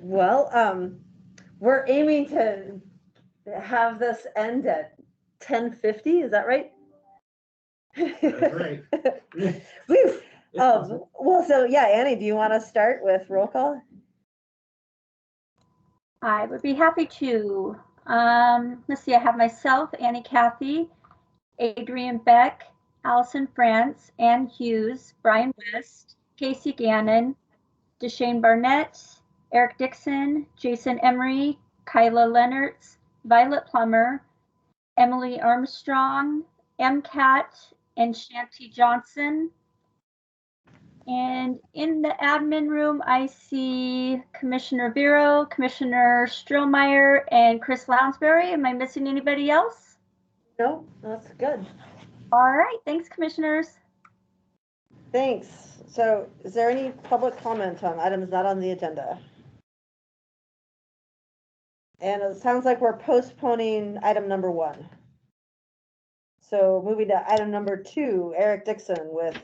Well, we're aiming to have this end at 10:50. Is that right? That's right. Woo. Well, so yeah, Annie, do you want to start with roll call? I would be happy to. Let's see, I have myself, Annie Cathy, Adrian Beck, Allison France, Ann Hughes, Brian West, Casey Gannon, Deshane Barnett, Eric Dixon, Jason Emery, Kyla Leonards, Violet Plummer, Emily Armstrong, MCAT, and Shanti Johnson. And in the admin room, I see Commissioner Vero, Commissioner Strohmeyer, and Chris Lounsbury. Am I missing anybody else? No, that's good. All right, thanks, commissioners. Thanks. So is there any public comment on items not on the agenda? And it sounds like we're postponing item number 1. So moving to item number 2, Eric Dixon with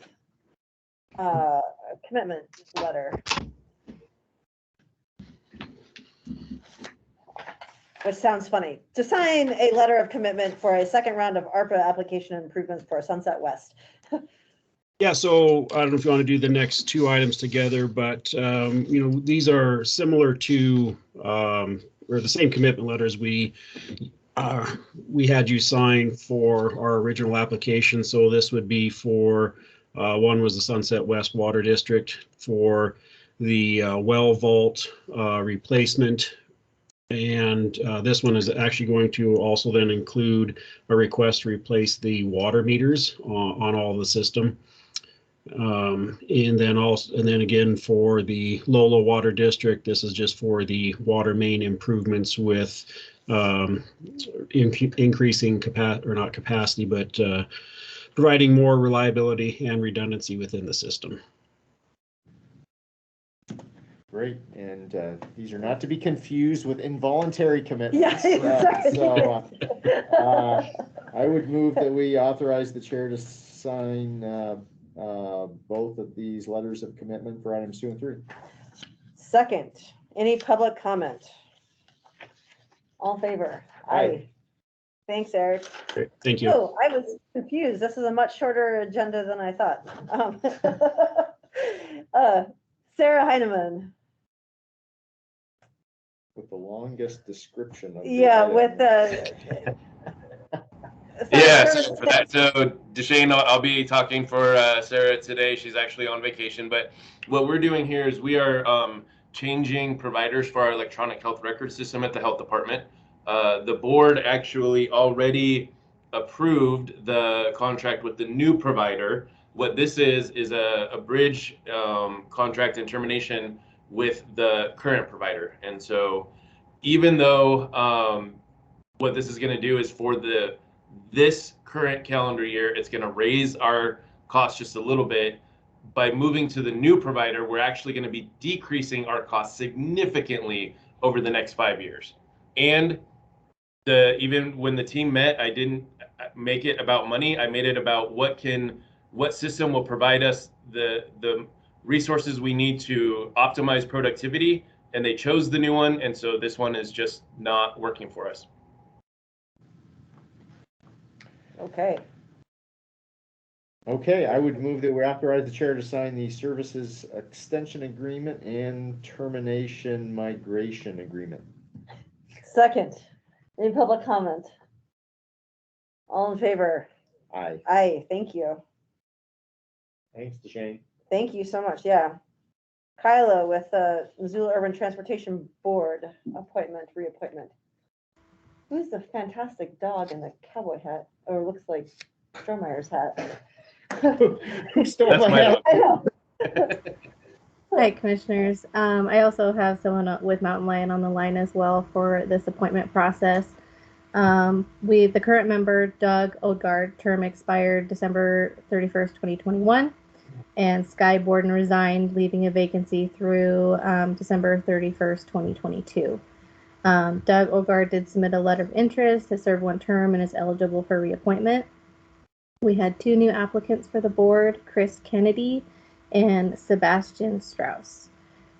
a commitment letter. Which sounds funny. To sign a letter of commitment for a second round of ARPA application improvements for Sunset West. Yeah, so I don't know if you want to do the next 2 items together, but these are similar to or the same commitment letters we had you sign for our original application. So this would be for one was the Sunset West Water District for the well vault replacement. And this one is actually going to also then include a request to replace the water meters on all the system. And then again for the Lolo Water District, this is just for the water main improvements with increasing capacity, but providing more reliability and redundancy within the system. Great, and these are not to be confused with involuntary commitments. Yeah, exactly. So I would move that we authorize the chair to sign both of these letters of commitment for items 2 and 3. Second, any public comment? All in favor? Aye. Thanks, Eric. Great. Thank you. Oh, I was confused. This is a much shorter agenda than I thought. Sarah Heineman. With the longest description of the Yeah, item. with the. Yeah, so for that, so Deshane, I'll be talking for Sarah today. She's actually on vacation, but what we're doing here is we are changing providers for our electronic health record system at the health department. The board actually already approved the contract with the new provider. What this is a bridge contract and termination with the current provider. And so even though what this is going to do is for this current calendar year, it's going to raise our costs just a little bit. By moving to the new provider, we're actually going to be decreasing our costs significantly over the next 5 years. And even when the team met, I didn't make it about money. I made it about what system will provide us the resources we need to optimize productivity. And they chose the new one. And so this one is just not working for us. Okay. Okay, I would move that we authorize the chair to sign the services extension agreement and termination migration agreement. Second, any public comment? All in favor? Aye. Aye, thank you. Thanks, Deshane. Thank you so much, yeah. Kyla with the Missoula Urban Transportation Board reappointment. Who's the fantastic dog in the cowboy hat? Or looks like Strohmeyer's hat. Who stole That's my my hat? I know. Hi, commissioners. I also have someone with Mountain Lion on the line as well for this appointment process. The current member, Doug Odgaard, term expired December 31st, 2021, and Sky Borden resigned, leaving a vacancy through December 31st, 2022. Doug Odgaard did submit a letter of interest to serve 1 term and is eligible for reappointment. We had 2 new applicants for the board, Chris Kennedy and Sebastian Strauss.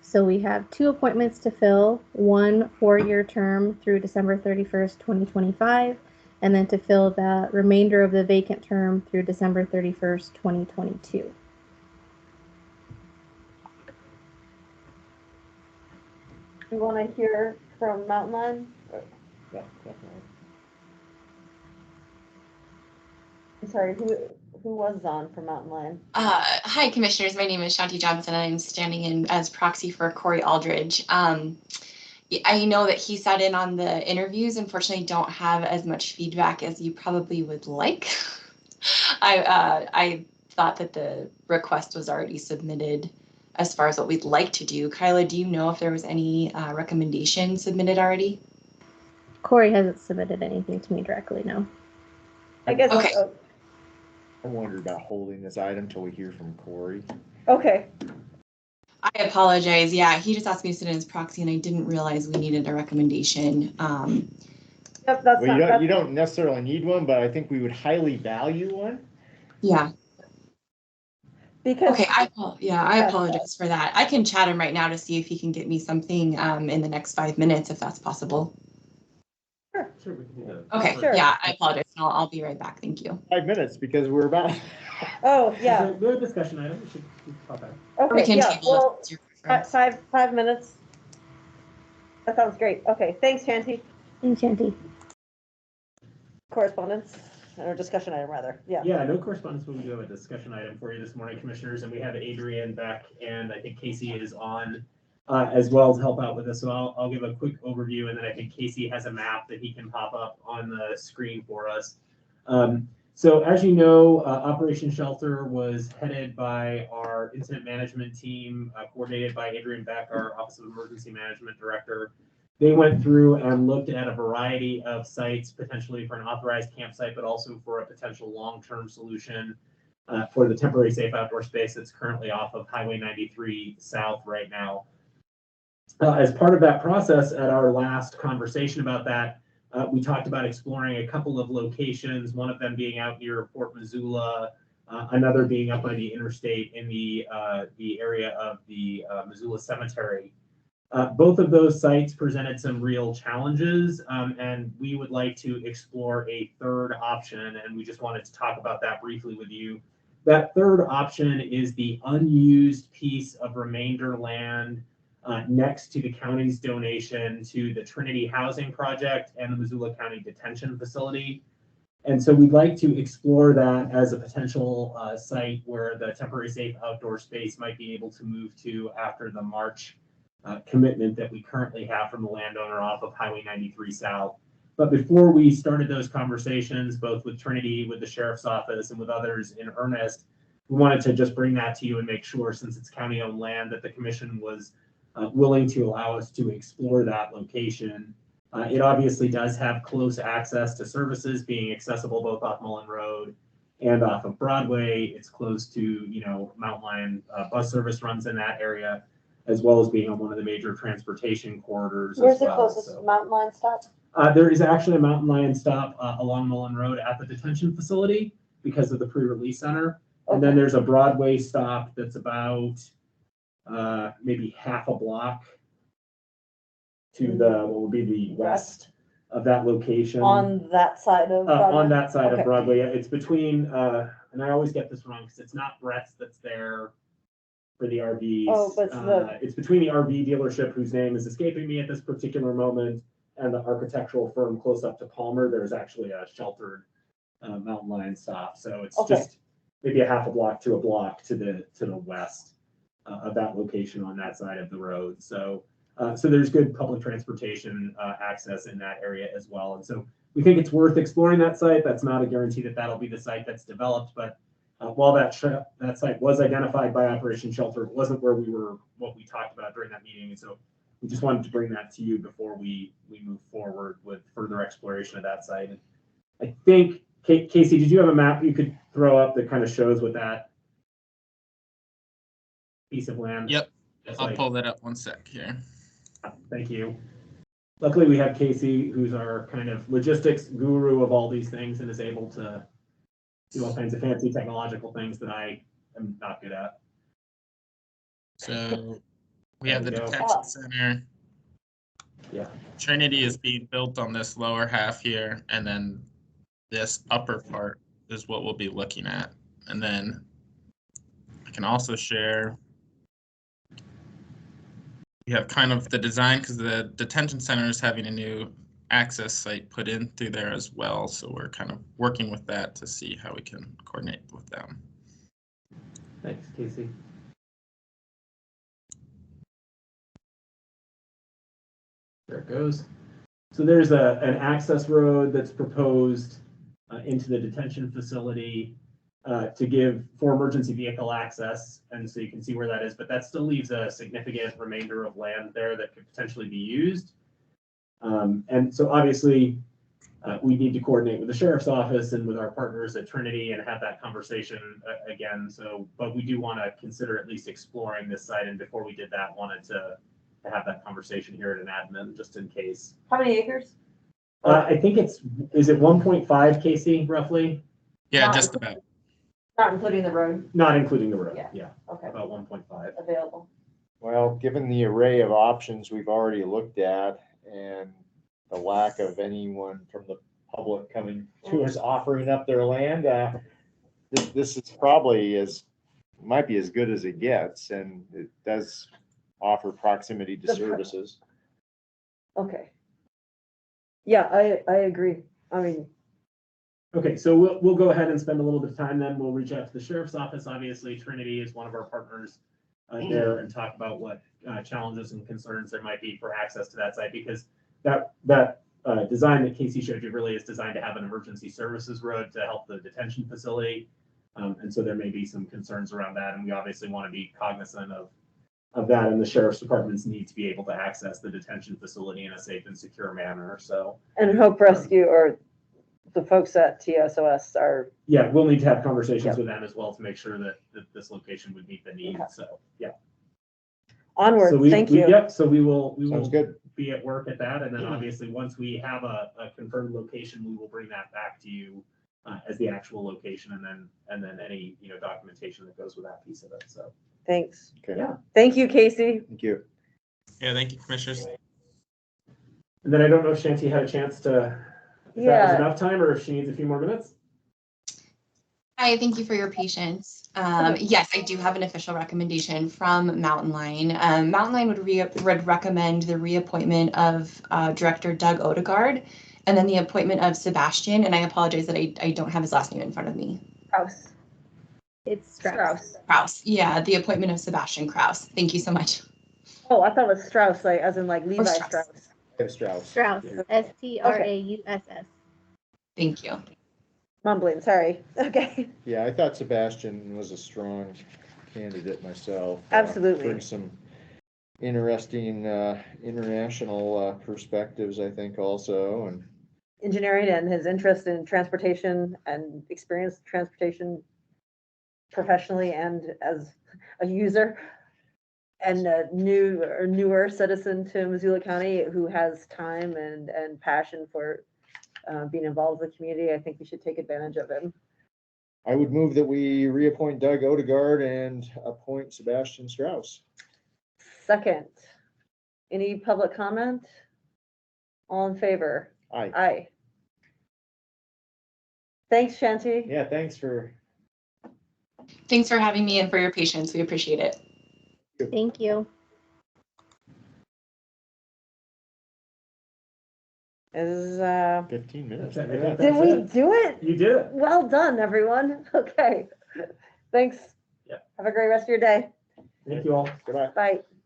So we have 2 appointments to fill, one 4-year term through December 31st, 2025, and then to fill the remainder of the vacant term through December 31st, 2022. We want to hear from Mountain Lion. Yeah, definitely. I'm sorry, who was on for Mountain Lion? Hi, Commissioners. My name is Shanti Johnson, and I'm standing in as proxy for Corey Aldridge. I know that he sat in on the interviews. Unfortunately, don't have as much feedback as you probably would like. I thought that the request was already submitted as far as what we'd like to do. Kyla, do you know if there was any recommendation submitted already? Corey hasn't submitted anything to me directly, no. I guess. Okay. I wondered about holding this item till we hear from Corey. Okay. I apologize. Yeah, he just asked me to sit in as proxy, and I didn't realize we needed a recommendation. Yep, that's Well, not, you don't necessarily need one, but I think we would highly value one. Yeah. because Okay. I apologize for that. I can chat him right now to see if he can get me something in the next 5 minutes, if that's possible. Sure, we can do that. Okay. Sure. Yeah, I apologize. I'll be right back. Thank you. 5 minutes because we're about. Oh, yeah. We're a discussion item. We should pop out. Or we Okay, can yeah, table well, if it's your preference. 5 minutes. That sounds great. Okay, thanks, Shanti. Enchanty. Correspondence, or discussion item rather, yeah. Yeah, no correspondence, but we do have a discussion item for you this morning, Commissioners, and we have Adrian, Beck, and I think Casey is on as well to help out with this. So I'll give a quick overview, and then I think Casey has a map that he can pop up on the screen for us. So as you know, Operation Shelter was headed by our incident management team, coordinated by Adrian Beck, our Office of Emergency Management Director. They went through and looked at a variety of sites, potentially for an authorized campsite, but also for a potential long-term solution for the temporary safe outdoor space that's currently off of Highway 93 South right now. As part of that process, at our last conversation about that, we talked about exploring a couple of locations, one of them being out near Port Missoula, another being up on the interstate in the area of the Missoula Cemetery. Both of those sites presented some real challenges, and we would like to explore a third option, and we just wanted to talk about that briefly with you. That third option is the unused piece of remainder land next to the county's donation to the Trinity Housing Project and the Missoula County Detention Facility. And so we'd like to explore that as a potential site where the temporary safe outdoor space might be able to move to after the March commitment that we currently have from the landowner off of Highway 93 South. But before we started those conversations, both with Trinity, with the Sheriff's Office, and with others in earnest, we wanted to just bring that to you and make sure, since it's county-owned land, that the commission was willing to allow us to explore that location. It obviously does have close access to services, being accessible both off Mullen Road and off of Broadway. It's close to, Mountain Lion bus service runs in that area, as well as being on one of the major transportation corridors. Where's as well. the closest Mountain Lion stop? There is actually a Mountain Lion stop along Mullen Road at the detention facility because of the pre-release center. Okay. And then there's a Broadway stop that's about maybe half a block to what would be the west of that location. On that side of Broadway? On that side Okay. of Broadway. It's between, and I always get this wrong because it's not Brett's that's there for the RVs. Oh, but it's between the RV dealership, whose name is escaping me at this particular moment, and the architectural firm close up to Palmer. There's actually a sheltered Mountain Lion stop. So it's Okay. just maybe a half a block to a block to the west of that location on that side of the road. So there's good public transportation access in that area as well. And so we think it's worth exploring that site. That's not a guarantee that that'll be the site that's developed, but while that site was identified by Operation Shelter, it wasn't what we talked about during that meeting. And so we just wanted to bring that to you before we move forward with further exploration of that site. And I think, Casey, did you have a map you could throw up that kind of shows what that piece of land? Yep, I'll like? pull that up one sec here. Thank you. Luckily, we have Casey, who's our kind of logistics guru of all these things and is able to do all kinds of fancy technological things that I am not good at. So We have the There we go. detention center. Yeah. Trinity is being built on this lower half here, and then this upper part is what we'll be looking at. And then I can also share, we have kind of the design, because the detention center is having a new access site put in through there as well. So we're kind of working with that to see how we can coordinate with them. Thanks, Casey. There it goes. So there's an access road that's proposed into the detention facility to give for emergency vehicle access. And so you can see where that is, but that still leaves a significant remainder of land there that could potentially be used. And so obviously we need to coordinate with the sheriff's office and with our partners at Trinity and have that conversation again. So, but we do want to consider at least exploring this site. And before we did that, wanted to have that conversation here at an admin, just in case. How many acres? I think is it 1.5, Casey, roughly? Yeah, Not just about. Not including the road, Not including the road. Yeah. Yeah, okay, about 1.5. available. Well, given the array of options we've already looked at and the lack of anyone from the public coming to us offering up their land, this is probably might be as good as it gets, and it does offer proximity to services. Okay. Yeah, I agree. I mean, Okay, so we'll go ahead and spend a little bit of time then. We'll reach out to the sheriff's office. Obviously, Trinity is one of our partners there, and talk about what challenges and concerns there might be for access to that site, because that design that Casey showed you really is designed to have an emergency services road to help the detention facility. And so there may be some concerns around that, and we obviously want to be cognizant of that, and the sheriff's departments need to be able to access the detention facility in a safe and secure manner. So, and Hope Rescue or the folks at TSOS are. yeah, we'll need to have conversations with them as well to make sure that this location would meet the needs. Okay. So, yeah. Onward, So thank you. Yep. So we will Sounds good. be at work at that, and then obviously once we have a confirmed location, we will bring that back to you as the actual location, and then any documentation that goes with that piece of it. So Thanks. Okay. Yeah. Thank you, Casey. Thank you. Yeah, thank you, commissioners. And then I don't know if Shanti had a chance to. If that was enough time, or if she needs a few more minutes. Hi, thank you for your patience. Yes, I do have an official recommendation from Mountain Line. Mountain Line would recommend the reappointment of Director Doug Odegaard, and then the appointment of Sebastian, and I apologize that I don't have his last name in front of me. Kraus. It's Strauss. Kraus, yeah, the appointment of Sebastian Kraus. Thank you so much. Oh, I thought it was Strauss, like as in like Levi Strauss. Strauss. Strauss. Strauss, Strauss. Thank you. Mumbling, sorry. Okay. Yeah, I thought Sebastian was a strong candidate myself. Absolutely. Brings some interesting international perspectives, I think, also, and Engineering and his interest in transportation and experience transportation professionally and as a user, and a newer citizen to Missoula County who has time and passion for being involved with the community. I think we should take advantage of him. I would move that we reappoint Doug Odegaard and appoint Sebastian Strauss. Second, any public comment? All in favor? Aye. Aye. Thanks, Shanti. Yeah, thanks for. Thanks for having me and for your patience. We appreciate it. Thank you. Is 15 minutes. That's it. Look at did that. we do it? You did it. Well done, everyone. Okay. Thanks. Yeah. Have a great rest of your day. Thank you all. Goodbye. Bye.